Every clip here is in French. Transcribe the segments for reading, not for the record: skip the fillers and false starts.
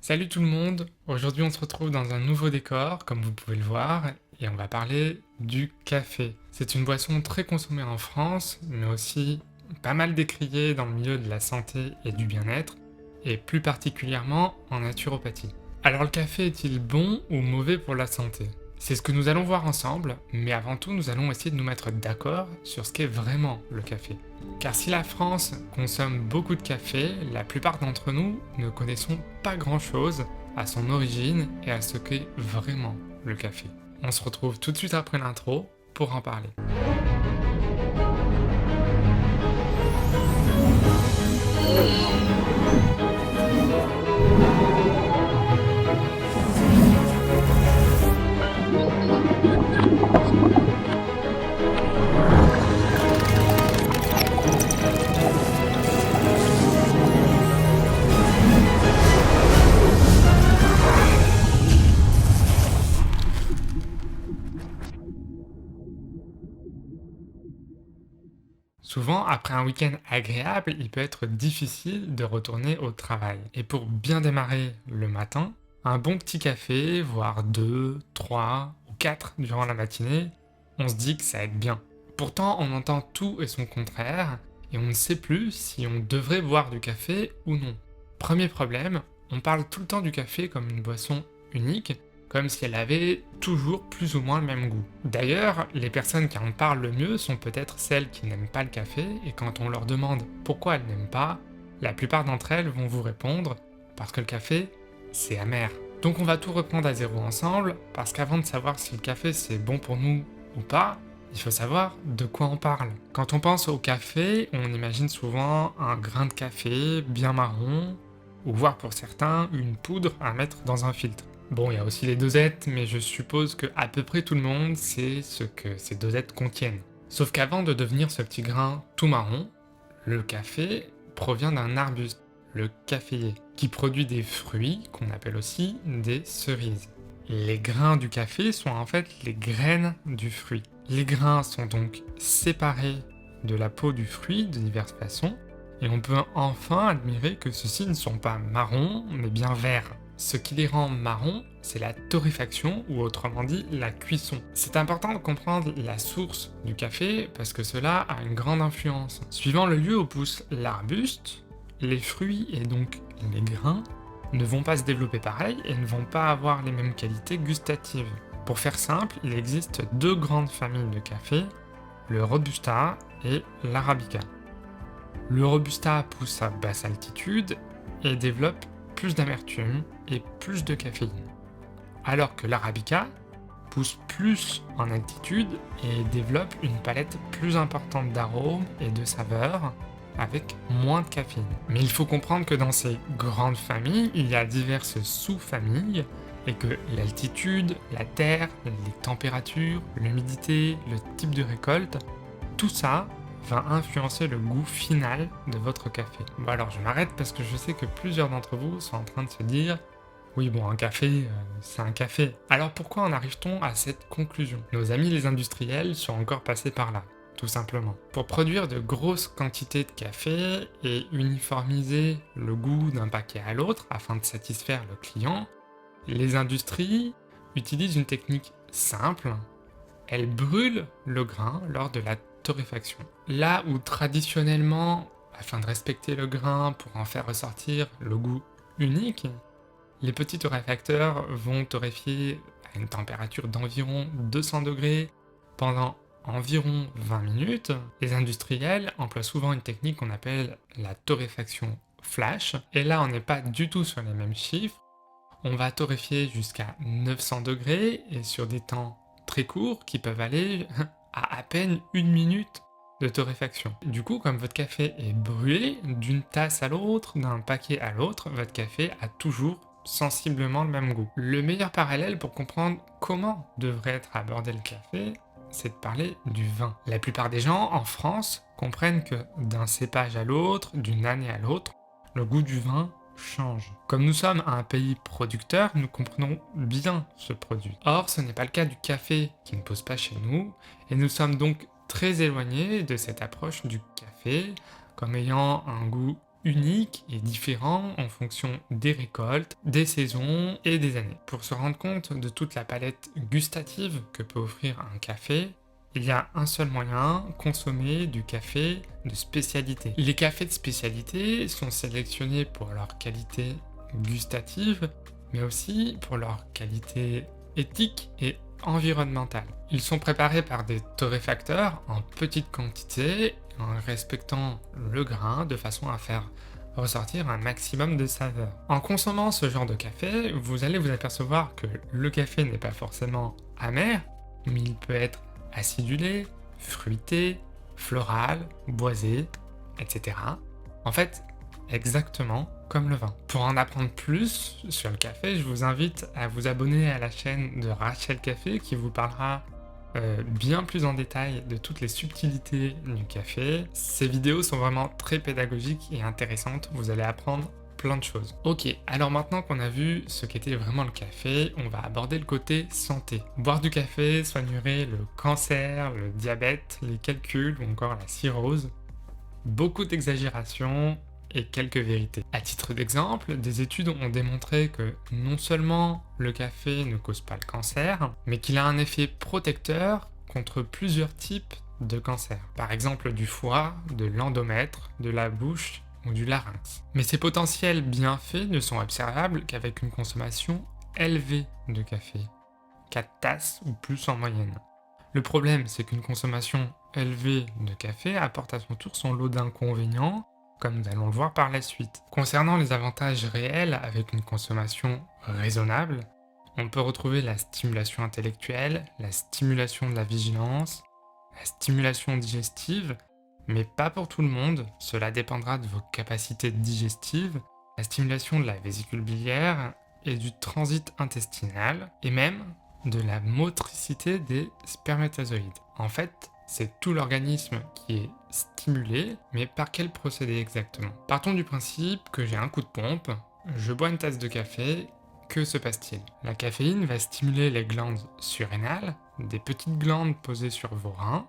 Salut tout le monde, aujourd'hui on se retrouve dans un nouveau décor, comme vous pouvez le voir, et on va parler du café. C'est une boisson très consommée en France, mais aussi pas mal décriée dans le milieu de la santé et du bien-être, et plus particulièrement en naturopathie. Alors le café est-il bon ou mauvais pour la santé? C'est ce que nous allons voir ensemble, mais avant tout nous allons essayer de nous mettre d'accord sur ce qu'est vraiment le café. Car si la France consomme beaucoup de café, la plupart d'entre nous ne connaissons pas grand-chose à son origine et à ce qu'est vraiment le café. On se retrouve tout de suite après l'intro pour en parler. Souvent, après un week-end agréable, il peut être difficile de retourner au travail. Et pour bien démarrer le matin, un bon petit café, voire 2, 3 ou 4 durant la matinée, on se dit que ça aide bien. Pourtant, on entend tout et son contraire, et on ne sait plus si on devrait boire du café ou non. Premier problème, on parle tout le temps du café comme une boisson unique, comme si elle avait toujours plus ou moins le même goût. D'ailleurs, les personnes qui en parlent le mieux sont peut-être celles qui n'aiment pas le café, et quand on leur demande pourquoi elles n'aiment pas, la plupart d'entre elles vont vous répondre « parce que le café, c'est amer ». Donc on va tout reprendre à zéro ensemble, parce qu'avant de savoir si le café c'est bon pour nous ou pas, il faut savoir de quoi on parle. Quand on pense au café, on imagine souvent un grain de café bien marron, ou voire pour certains une poudre à mettre dans un filtre. Bon, il y a aussi les dosettes, mais je suppose que à peu près tout le monde sait ce que ces dosettes contiennent. Sauf qu'avant de devenir ce petit grain tout marron, le café provient d'un arbuste, le caféier, qui produit des fruits qu'on appelle aussi des cerises. Les grains du café sont en fait les graines du fruit. Les grains sont donc séparés de la peau du fruit de diverses façons, et on peut enfin admirer que ceux-ci ne sont pas marrons, mais bien verts. Ce qui les rend marrons, c'est la torréfaction, ou autrement dit, la cuisson. C'est important de comprendre la source du café, parce que cela a une grande influence. Suivant le lieu où pousse l'arbuste, les fruits et donc les grains ne vont pas se développer pareil et ne vont pas avoir les mêmes qualités gustatives. Pour faire simple, il existe deux grandes familles de café, le Robusta et l'Arabica. Le Robusta pousse à basse altitude et développe plus d'amertume et plus de caféine. Alors que l'Arabica pousse plus en altitude et développe une palette plus importante d'arômes et de saveurs avec moins de caféine. Mais il faut comprendre que dans ces grandes familles, il y a diverses sous-familles et que l'altitude, la terre, les températures, l'humidité, le type de récolte, tout ça va influencer le goût final de votre café. Bon alors je m'arrête parce que je sais que plusieurs d'entre vous sont en train de se dire oui bon un café, c'est un café. Alors pourquoi en arrive-t-on à cette conclusion? Nos amis les industriels sont encore passés par là, tout simplement. Pour produire de grosses quantités de café et uniformiser le goût d'un paquet à l'autre afin de satisfaire le client, les industries utilisent une technique simple, elles brûlent le grain lors de la torréfaction. Là où traditionnellement, afin de respecter le grain pour en faire ressortir le goût unique, les petits torréfacteurs vont torréfier à une température d'environ 200 degrés pendant environ 20 minutes. Les industriels emploient souvent une technique qu'on appelle la torréfaction flash, et là on n'est pas du tout sur les mêmes chiffres. On va torréfier jusqu'à 900 degrés et sur des temps très courts qui peuvent aller à peine 1 minute de torréfaction. Du coup, comme votre café est brûlé d'une tasse à l'autre, d'un paquet à l'autre, votre café a toujours sensiblement le même goût. Le meilleur parallèle pour comprendre comment devrait être abordé le café, c'est de parler du vin. La plupart des gens en France comprennent que d'un cépage à l'autre, d'une année à l'autre, le goût du vin change. Comme nous sommes un pays producteur, nous comprenons bien ce produit. Or, ce n'est pas le cas du café qui ne pousse pas chez nous, et nous sommes donc très éloignés de cette approche du café comme ayant un goût unique et différent en fonction des récoltes, des saisons et des années. Pour se rendre compte de toute la palette gustative que peut offrir un café, il y a un seul moyen, consommer du café de spécialité. Les cafés de spécialité sont sélectionnés pour leur qualité gustative, mais aussi pour leur qualité éthique et environnementale. Ils sont préparés par des torréfacteurs en petite quantité, en respectant le grain de façon à faire ressortir un maximum de saveur. En consommant ce genre de café, vous allez vous apercevoir que le café n'est pas forcément amer, mais il peut être acidulé, fruité, floral, boisé, etc. En fait, exactement comme le vin. Pour en apprendre plus sur le café, je vous invite à vous abonner à la chaîne de Rachel Café qui vous parlera bien plus en détail de toutes les subtilités du café. Ces vidéos sont vraiment très pédagogiques et intéressantes, vous allez apprendre plein de choses. Ok, alors maintenant qu'on a vu ce qu'était vraiment le café, on va aborder le côté santé. Boire du café soignerait le cancer, le diabète, les calculs ou encore la cirrhose. Beaucoup d'exagération et quelques vérités. À titre d'exemple, des études ont démontré que non seulement le café ne cause pas le cancer, mais qu'il a un effet protecteur contre plusieurs types de cancers. Par exemple du foie, de l'endomètre, de la bouche ou du larynx. Mais ces potentiels bienfaits ne sont observables qu'avec une consommation élevée de café, 4 tasses ou plus en moyenne. Le problème, c'est qu'une consommation élevée de café apporte à son tour son lot d'inconvénients, comme nous allons le voir par la suite. Concernant les avantages réels avec une consommation raisonnable, on peut retrouver la stimulation intellectuelle, la stimulation de la vigilance, la stimulation digestive, mais pas pour tout le monde, cela dépendra de vos capacités digestives, la stimulation de la vésicule biliaire et du transit intestinal, et même de la motricité des spermatozoïdes. En fait, c'est tout l'organisme qui est stimulé, mais par quel procédé exactement? Partons du principe que j'ai un coup de pompe, je bois une tasse de café, que se passe-t-il? La caféine va stimuler les glandes surrénales, des petites glandes posées sur vos reins,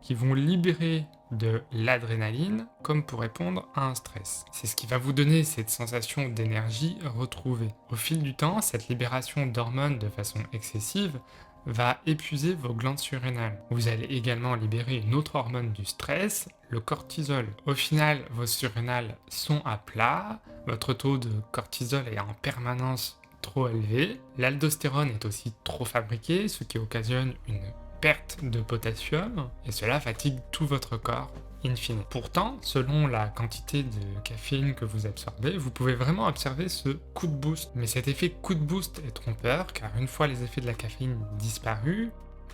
qui vont libérer de l'adrénaline comme pour répondre à un stress. C'est ce qui va vous donner cette sensation d'énergie retrouvée. Au fil du temps, cette libération d'hormones de façon excessive va épuiser vos glandes surrénales. Vous allez également libérer une autre hormone du stress, le cortisol. Au final, vos surrénales sont à plat, votre taux de cortisol est en permanence trop élevé, l'aldostérone est aussi trop fabriqué, ce qui occasionne une perte de potassium, et cela fatigue tout votre corps in fine. Pourtant, selon la quantité de caféine que vous absorbez, vous pouvez vraiment observer ce coup de boost. Mais cet effet coup de boost est trompeur, car une fois les effets de la caféine disparus,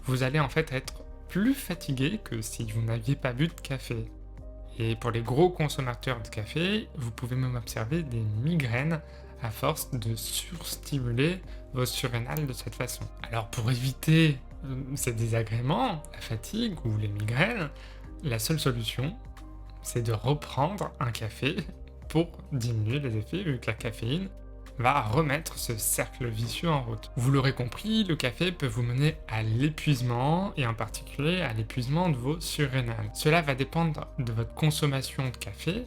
vous allez en fait être plus fatigué que si vous n'aviez pas bu de café. Et pour les gros consommateurs de café, vous pouvez même observer des migraines à force de surstimuler vos surrénales de cette façon. Alors pour éviter ces désagréments, la fatigue ou les migraines, la seule solution, c'est de reprendre un café pour diminuer les effets, vu que la caféine va remettre ce cercle vicieux en route. Vous l'aurez compris, le café peut vous mener à l'épuisement, et en particulier à l'épuisement de vos surrénales. Cela va dépendre de votre consommation de café,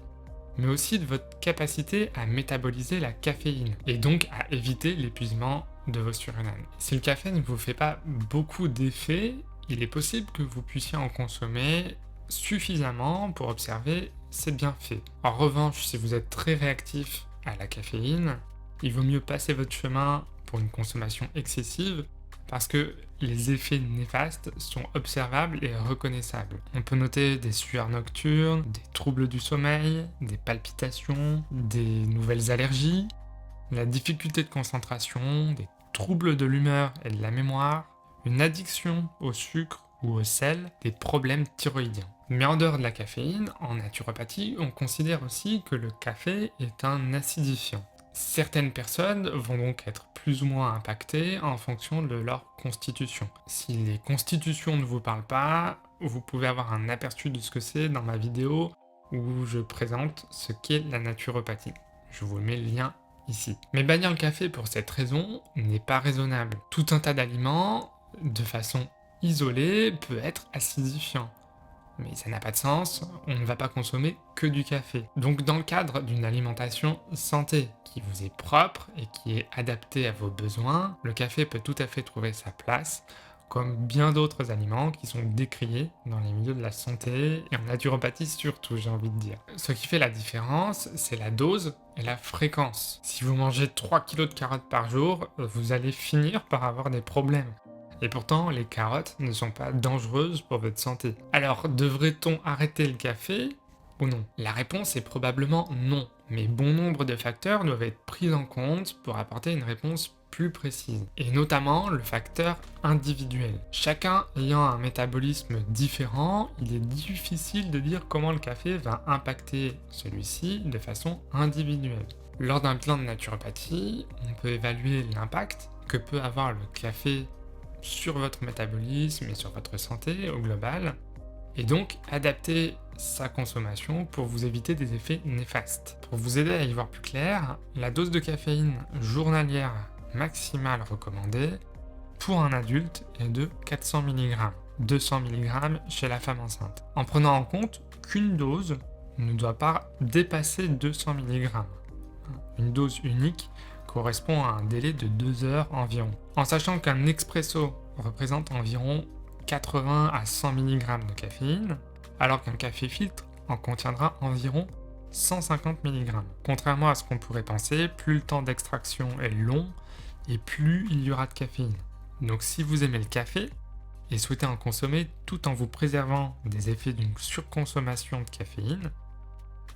mais aussi de votre capacité à métaboliser la caféine, et donc à éviter l'épuisement de vos surrénales. Si le café ne vous fait pas beaucoup d'effet, il est possible que vous puissiez en consommer suffisamment pour observer ses bienfaits. En revanche, si vous êtes très réactif à la caféine, il vaut mieux passer votre chemin pour une consommation excessive, parce que les effets néfastes sont observables et reconnaissables. On peut noter des sueurs nocturnes, des troubles du sommeil, des palpitations, des nouvelles allergies, la difficulté de concentration, des troubles de l'humeur et de la mémoire, une addiction au sucre ou au sel, des problèmes thyroïdiens. Mais en dehors de la caféine, en naturopathie, on considère aussi que le café est un acidifiant. Certaines personnes vont donc être plus ou moins impactées en fonction de leur constitution. Si les constitutions ne vous parlent pas, vous pouvez avoir un aperçu de ce que c'est dans ma vidéo où je présente ce qu'est la naturopathie. Je vous mets le lien ici. Mais bannir le café pour cette raison n'est pas raisonnable. Tout un tas d'aliments, de façon isolée, peut être acidifiant. Mais ça n'a pas de sens, on ne va pas consommer que du café. Donc dans le cadre d'une alimentation santé qui vous est propre et qui est adaptée à vos besoins, le café peut tout à fait trouver sa place, comme bien d'autres aliments qui sont décriés dans les milieux de la santé et en naturopathie surtout, j'ai envie de dire. Ce qui fait la différence, c'est la dose et la fréquence. Si vous mangez 3 kilos de carottes par jour, vous allez finir par avoir des problèmes. Et pourtant, les carottes ne sont pas dangereuses pour votre santé. Alors, devrait-on arrêter le café ou non? La réponse est probablement non, mais bon nombre de facteurs doivent être pris en compte pour apporter une réponse plus précise, et notamment le facteur individuel. Chacun ayant un métabolisme différent, il est difficile de dire comment le café va impacter celui-ci de façon individuelle. Lors d'un plan de naturopathie, on peut évaluer l'impact que peut avoir le café sur votre métabolisme et sur votre santé au global, et donc adapter sa consommation pour vous éviter des effets néfastes. Pour vous aider à y voir plus clair, la dose de caféine journalière maximale recommandée pour un adulte est de 400 mg, 200 mg chez la femme enceinte, en prenant en compte qu'une dose ne doit pas dépasser 200 mg. Une dose unique correspond à un délai de 2 heures environ. En sachant qu'un expresso représente environ 80 à 100 mg de caféine, alors qu'un café filtre en contiendra environ 150 mg. Contrairement à ce qu'on pourrait penser, plus le temps d'extraction est long et plus il y aura de caféine. Donc si vous aimez le café et souhaitez en consommer tout en vous préservant des effets d'une surconsommation de caféine,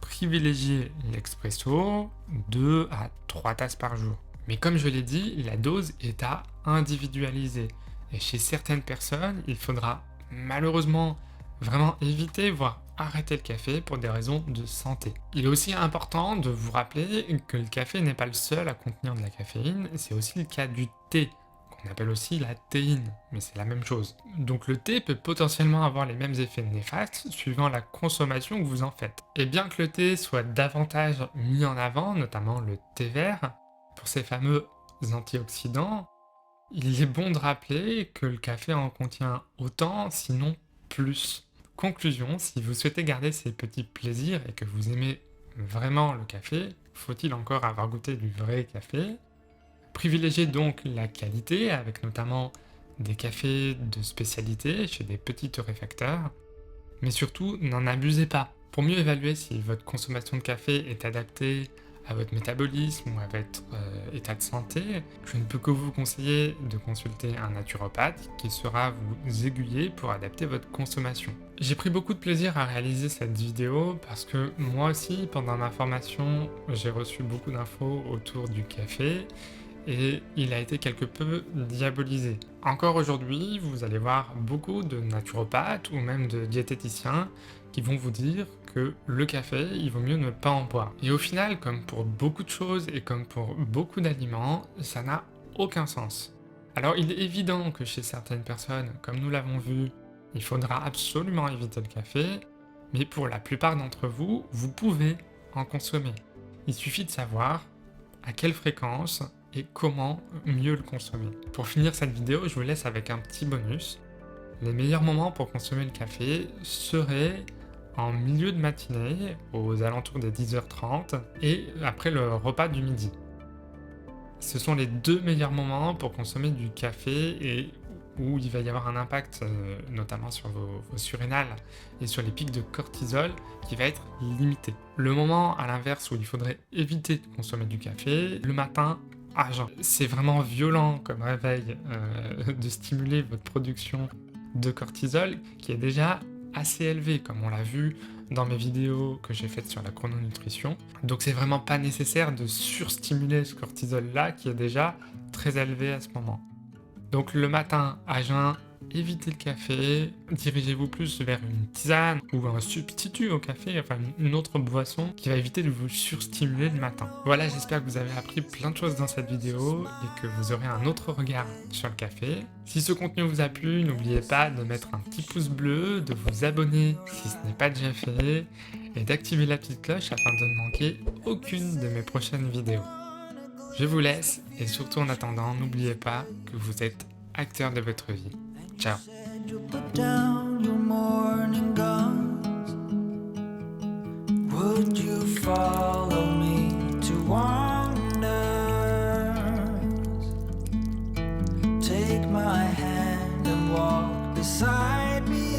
privilégiez l'expresso 2 à 3 tasses par jour. Mais comme je l'ai dit, la dose est à individualiser. Et chez certaines personnes, il faudra malheureusement vraiment éviter, voire arrêter le café pour des raisons de santé. Il est aussi important de vous rappeler que le café n'est pas le seul à contenir de la caféine, c'est aussi le cas du thé, qu'on appelle aussi la théine, mais c'est la même chose. Donc le thé peut potentiellement avoir les mêmes effets néfastes suivant la consommation que vous en faites. Et bien que le thé soit davantage mis en avant, notamment le thé vert, pour ses fameux antioxydants, il est bon de rappeler que le café en contient autant, sinon plus. Conclusion, si vous souhaitez garder ces petits plaisirs et que vous aimez vraiment le café, faut-il encore avoir goûté du vrai café? Privilégiez donc la qualité, avec notamment des cafés de spécialité chez des petits torréfacteurs, mais surtout n'en abusez pas. Pour mieux évaluer si votre consommation de café est adaptée à votre métabolisme ou à votre état de santé, je ne peux que vous conseiller de consulter un naturopathe qui saura vous aiguiller pour adapter votre consommation. J'ai pris beaucoup de plaisir à réaliser cette vidéo parce que moi aussi, pendant ma formation, j'ai reçu beaucoup d'infos autour du café et il a été quelque peu diabolisé. Encore aujourd'hui, vous allez voir beaucoup de naturopathes ou même de diététiciens qui vont vous dire que le café, il vaut mieux ne pas en boire. Et au final, comme pour beaucoup de choses et comme pour beaucoup d'aliments, ça n'a aucun sens. Alors il est évident que chez certaines personnes, comme nous l'avons vu, il faudra absolument éviter le café, mais pour la plupart d'entre vous, vous pouvez en consommer. Il suffit de savoir à quelle fréquence et comment mieux le consommer. Pour finir cette vidéo, je vous laisse avec un petit bonus. Les meilleurs moments pour consommer le café seraient en milieu de matinée, aux alentours des 10h30, et après le repas du midi. Ce sont les deux meilleurs moments pour consommer du café et où il va y avoir un impact notamment sur vos surrénales et sur les pics de cortisol qui va être limité. Le moment à l'inverse où il faudrait éviter de consommer du café, le matin à jeun. C'est vraiment violent comme réveil de stimuler votre production de cortisol qui est déjà assez élevé, comme on l'a vu dans mes vidéos que j'ai faites sur la chrononutrition. Donc c'est vraiment pas nécessaire de surstimuler ce cortisol-là qui est déjà très élevé à ce moment. Donc le matin à jeun, évitez le café, dirigez-vous plus vers une tisane ou un substitut au café, enfin une autre boisson qui va éviter de vous surstimuler le matin. Voilà, j'espère que vous avez appris plein de choses dans cette vidéo et que vous aurez un autre regard sur le café. Si ce contenu vous a plu, n'oubliez pas de mettre un petit pouce bleu, de vous abonner si ce n'est pas déjà fait et d'activer la petite cloche afin de ne manquer aucune de mes prochaines vidéos. Je vous laisse et surtout en attendant, n'oubliez pas que vous êtes acteur de votre vie. Ciao. my hand and walk beside me